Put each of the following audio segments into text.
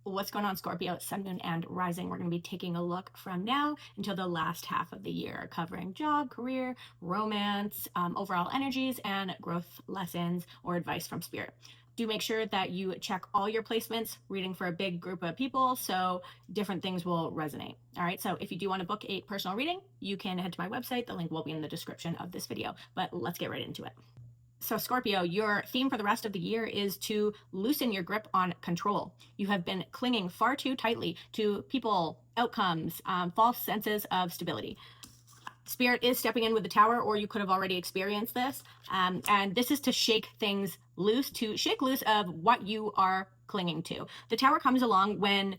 What's going on, Scorpio, sun, moon, and rising? We're going to be taking a look from now until the last half of the year, covering job, career, romance, overall energies, and growth lessons or advice from spirit. Do make sure that you check all your placements, reading for a big group of people, so different things will resonate. All right, so if you do want to book a personal reading, you can head to my website. The link will be in the description of this video, but let's get right into it. So Scorpio, your theme for the rest of the year is to loosen your grip on control. You have been clinging far too tightly to people, outcomes, false senses of stability. Spirit is stepping in with the Tower, or you could have already experienced this. And this is to shake things loose, to shake loose of what you are clinging to. The Tower comes along when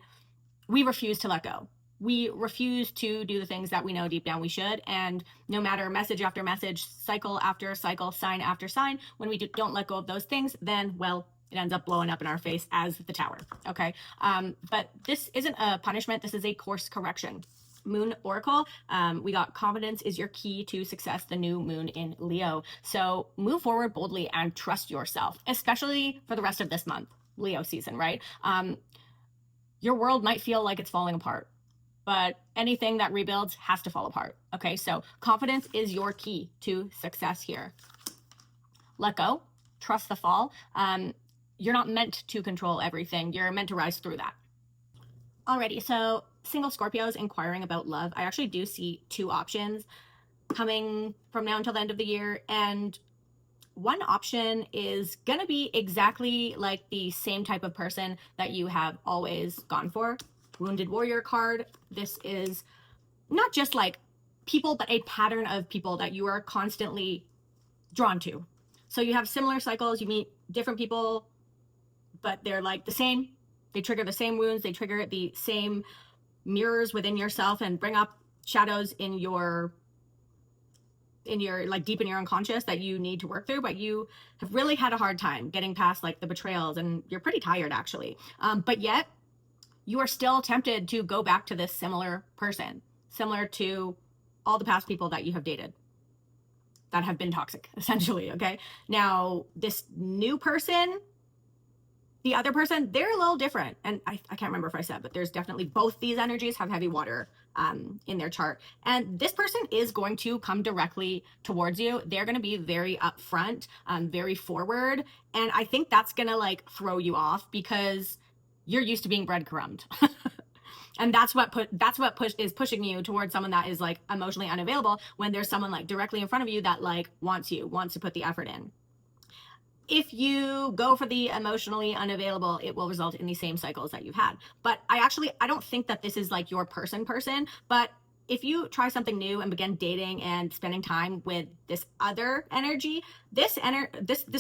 we refuse to let go. We refuse to do the things that we know deep down we should. And no matter message after message, cycle after cycle, sign after sign, when we don't let go of those things, then, well, it ends up blowing up in our face as the Tower. Okay. But this isn't a punishment. This is a course correction. Moon Oracle, we got confidence is your key to success, the new moon in Leo. So move forward boldly and trust yourself, especially for the rest of this month, Leo season, right? Your world might feel like it's falling apart, but anything that rebuilds has to fall apart. Okay, so confidence is your key to success here. Let go, trust the fall. You're not meant to control everything. You're meant to rise through that. Alrighty, so single Scorpios inquiring about love. I actually do see two options coming from now until the end of the year. And one option is going to be exactly like the same type of person that you have always gone for. Wounded Warrior card. This is not just like people, but a pattern of people that you are constantly drawn to. So you have similar cycles, you meet different people, but they're like the same. They trigger the same wounds. They trigger the same mirrors within yourself and bring up shadows in your like deep in your unconscious that you need to work through, but you have really had a hard time getting past like the betrayals, and you're pretty tired actually. But yet you are still tempted to go back to this similar person, similar to all the past people that you have dated that have been toxic, essentially, okay? Now, this new person, the other person, they're a little different. And I can't remember if I said, but there's definitely both these energies have heavy water in their chart. And this person is going to come directly towards you. They're going to be very upfront, very forward. And I think that's going to like throw you off because you're used to being breadcrumbed. And that's what is pushing you towards someone that is like emotionally unavailable, when there's someone like directly in front of you that like wants to put the effort in. If you go for the emotionally unavailable, it will result in the same cycles that you've had. But I don't think that this is like your person, but if you try something new and begin dating and spending time with this other energy, this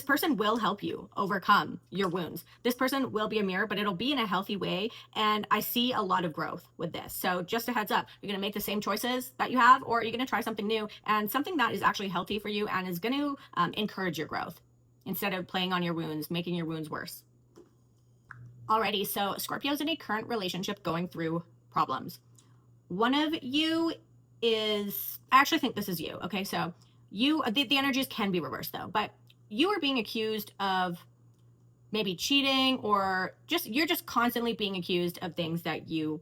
person will help you overcome your wounds. This person will be a mirror, but it'll be in a healthy way. And I see a lot of growth with this. So just a heads up, you're going to make the same choices that you have, or you're going to try something new and something that is actually healthy for you and is going to encourage your growth, instead of playing on your wounds, making your wounds worse. Alrighty, so Scorpio's in a current relationship going through problems. One of you is, I actually think this is you, okay? So you, the energies can be reversed though, but you are being accused of maybe cheating, or you're just constantly being accused of things that you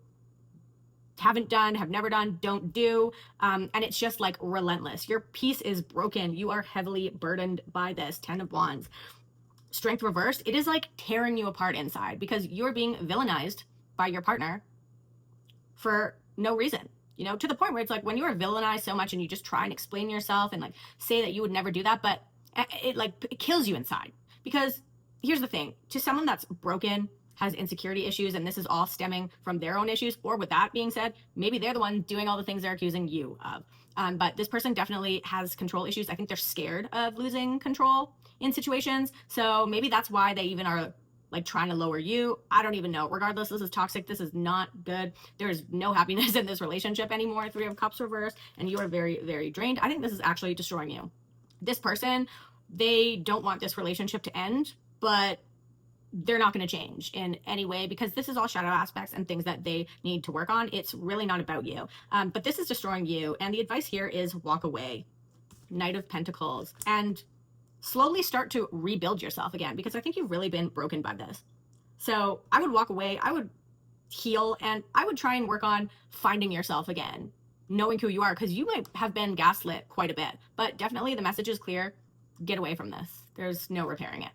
haven't done, have never done, don't do. And it's just like relentless. Your peace is broken. You are heavily burdened by this 10 of Wands. Strength reversed. It is like tearing you apart inside because you're being villainized by your partner for no reason, you know, to the point where it's like when you are villainized so much and you just try and explain yourself and like say that you would never do that, but it kills you inside. Because here's the thing, to someone that's broken, has insecurity issues, and this is all stemming from their own issues, or with that being said, maybe they're the one doing all the things they're accusing you of. But this person definitely has control issues. I think they're scared of losing control in situations. So maybe that's why they even are like trying to lower you. I don't even know. Regardless, this is toxic. This is not good. There's no happiness in this relationship anymore. 3 of Cups reversed, and you are very, very drained. I think this is actually destroying you. This person, they don't want this relationship to end, but they're not going to change in any way because this is all shadow aspects and things that they need to work on. It's really not about you. But this is destroying you. And the advice here is walk away. Knight of Pentacles. And slowly start to rebuild yourself again, because I think you've really been broken by this. So I would walk away. I would heal, and I would try and work on finding yourself again, knowing who you are, because you might have been gaslit quite a bit, but definitely the message is clear. Get away from this. There's no repairing it.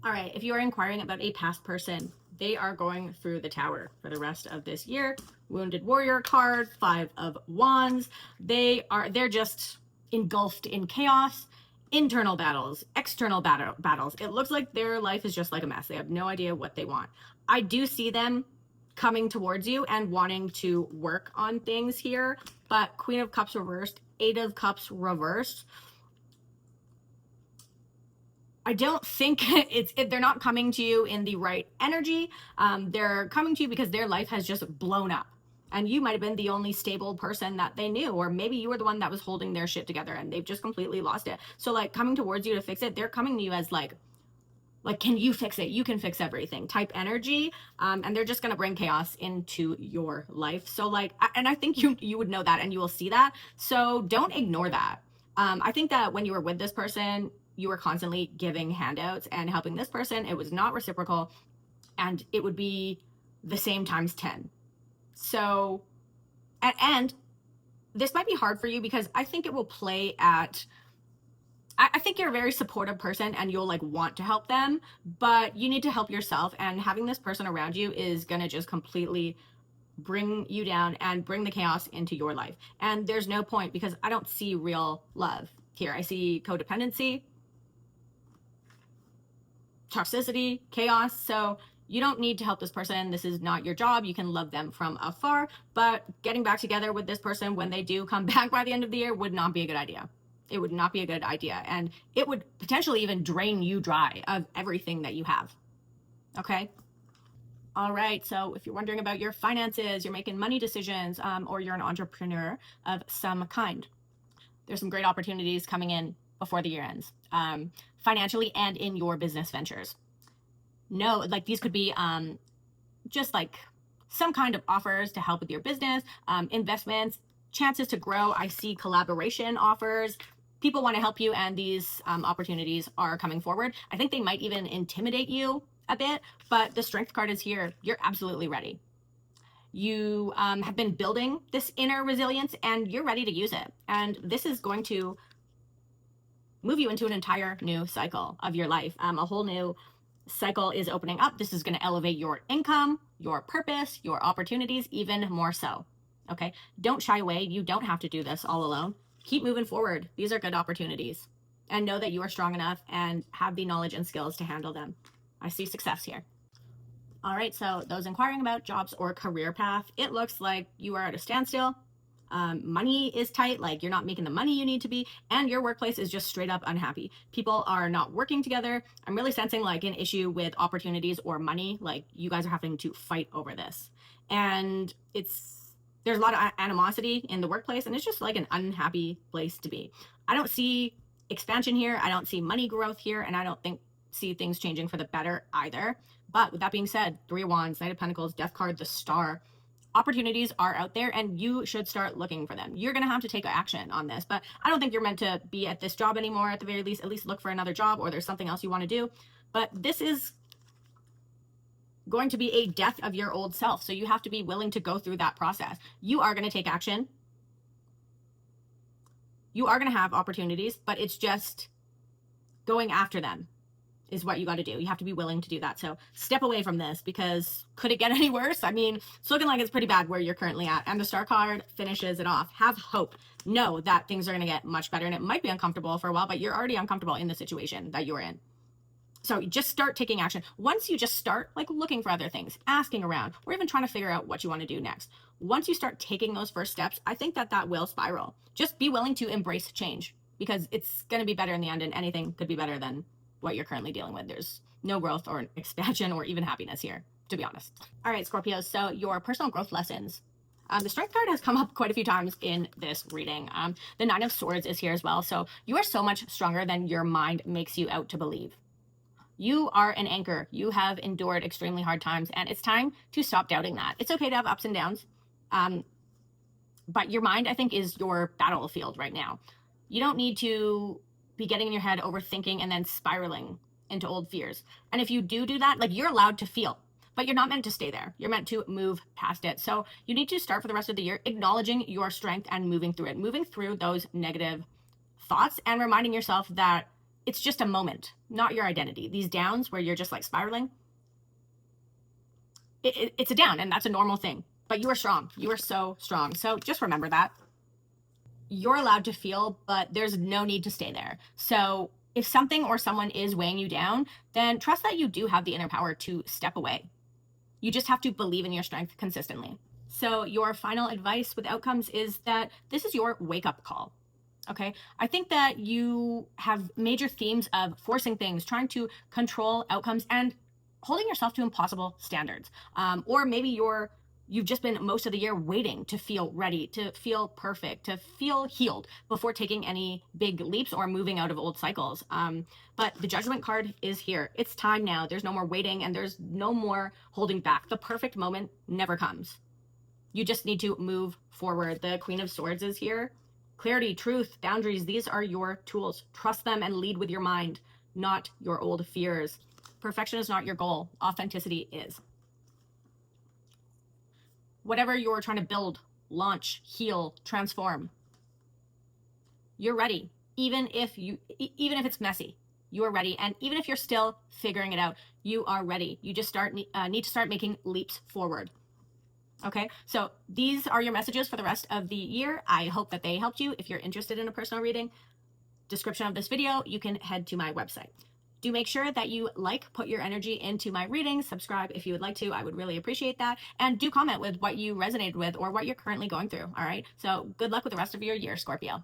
All right, if you are inquiring about a past person, they are going through the tower for the rest of this year. Wounded warrior card, 5 of Wands. They're just engulfed in chaos, internal battles, external battles. It looks like their life is just like a mess. They have no idea what they want. I do see them coming towards you and wanting to work on things here, but Queen of Cups reversed, 8 of Cups reversed. I don't think they're not coming to you in the right energy. They're coming to you because their life has just blown up. And you might have been the only stable person that they knew, or maybe you were the one that was holding their shit together and they've just completely lost it. So like coming towards you to fix it, they're coming to you as like, can you fix it? You can fix everything type energy. And they're just going to bring chaos into your life. So like, and I think you would know that and you will see that. So don't ignore that. I think that when you were with this person, you were constantly giving handouts and helping this person. It was not reciprocal, and it would be the same times 10. So, and this might be hard for you because I think it will play at, I think you're a very supportive person and you'll like want to help them, but you need to help yourself, and having this person around you is going to just completely bring you down and bring the chaos into your life. And there's no point, because I don't see real love here. I see codependency, toxicity, chaos. So you don't need to help this person. This is not your job. You can love them from afar, but getting back together with this person when they do come back by the end of the year would not be a good idea. It would not be a good idea. And it would potentially even drain you dry of everything that you have. Okay. All right. So if you're wondering about your finances, you're making money decisions, or you're an entrepreneur of some kind, there's some great opportunities coming in before the year ends, financially and in your business ventures. No, like these could be just like some kind of offers to help with your business, investments, chances to grow. I see collaboration offers. People want to help you, and these opportunities are coming forward. I think they might even intimidate you a bit, but the Strength card is here. You're absolutely ready. You have been building this inner resilience and you're ready to use it. And this is going to move you into an entire new cycle of your life. A whole new cycle is opening up. This is going to elevate your income, your purpose, your opportunities even more so. Okay. Don't shy away. You don't have to do this all alone. Keep moving forward. These are good opportunities, and know that you are strong enough and have the knowledge and skills to handle them. I see success here. All right, so those inquiring about jobs or career path, it looks like you are at a standstill. Money is tight, like you're not making the money you need to be, and your workplace is just straight up unhappy. People are not working together. I'm really sensing like an issue with opportunities or money, like you guys are having to fight over this. And there's a lot of animosity in the workplace, and it's just like an unhappy place to be. I don't see expansion here. I don't see money growth here, and I don't see things changing for the better either. But with that being said, 3 of Wands, Knight of Pentacles, Death card, the Star, opportunities are out there and you should start looking for them. You're going to have to take action on this, but I don't think you're meant to be at this job anymore. At the very least, at least look for another job, or there's something else you want to do. But this is going to be a death of your old self. So you have to be willing to go through that process. You are going to take action. You are going to have opportunities, but it's just going after them is what you got to do. You have to be willing to do that. So step away from this, because could it get any worse? I mean, it's looking like it's pretty bad where you're currently at. And the Star card finishes it off. Have hope. Know that things are going to get much better, and it might be uncomfortable for a while, but you're already uncomfortable in the situation that you're in. So just start taking action. Once you just start like looking for other things, asking around, or even trying to figure out what you want to do next. Once you start taking those first steps, I think that will spiral. Just be willing to embrace change, because it's going to be better in the end, and anything could be better than what you're currently dealing with. There's no growth or expansion or even happiness here, to be honest. All right, Scorpio. So your personal growth lessons. The Strength card has come up quite a few times in this reading. The 9 of Swords is here as well. So you are so much stronger than your mind makes you out to believe. You are an anchor. You have endured extremely hard times, and it's time to stop doubting that. It's okay to have ups and downs. But your mind, I think, is your battlefield right now. You don't need to be getting in your head, overthinking, and then spiraling into old fears. And if you do that, like, you're allowed to feel, but you're not meant to stay there. You're meant to move past it. So you need to start for the rest of the year acknowledging your strength and moving through it, moving through those negative thoughts and reminding yourself that it's just a moment, not your identity. These downs where you're just like spiraling, it's a down, and that's a normal thing. But you are strong. You are so strong. So just remember that. You're allowed to feel, but there's no need to stay there. So if something or someone is weighing you down, then trust that you do have the inner power to step away. You just have to believe in your strength consistently. So your final advice with outcomes is that this is your wake-up call. Okay, I think that you have major themes of forcing things, trying to control outcomes, and holding yourself to impossible standards. Or maybe you've just been most of the year waiting to feel ready, to feel perfect, to feel healed before taking any big leaps or moving out of old cycles. But the Judgment card is here. It's time now. There's no more waiting, and there's no more holding back. The perfect moment never comes. You just need to move forward. The Queen of Swords is here. Clarity, truth, boundaries, these are your tools. Trust them and lead with your mind, not your old fears. Perfection is not your goal. Authenticity is. Whatever you're trying to build, launch, heal, transform, you're ready. Even if it's messy, you are ready. And even if you're still figuring it out, you are ready. You just need to start making leaps forward. Okay, so these are your messages for the rest of the year. I hope that they helped you. If you're interested in a personal reading, description of this video, you can head to my website. Do make sure that you put your energy into my readings, subscribe if you would like to. I would really appreciate that. And do comment with what you resonated with or what you're currently going through. All right, so good luck with the rest of your year, Scorpio.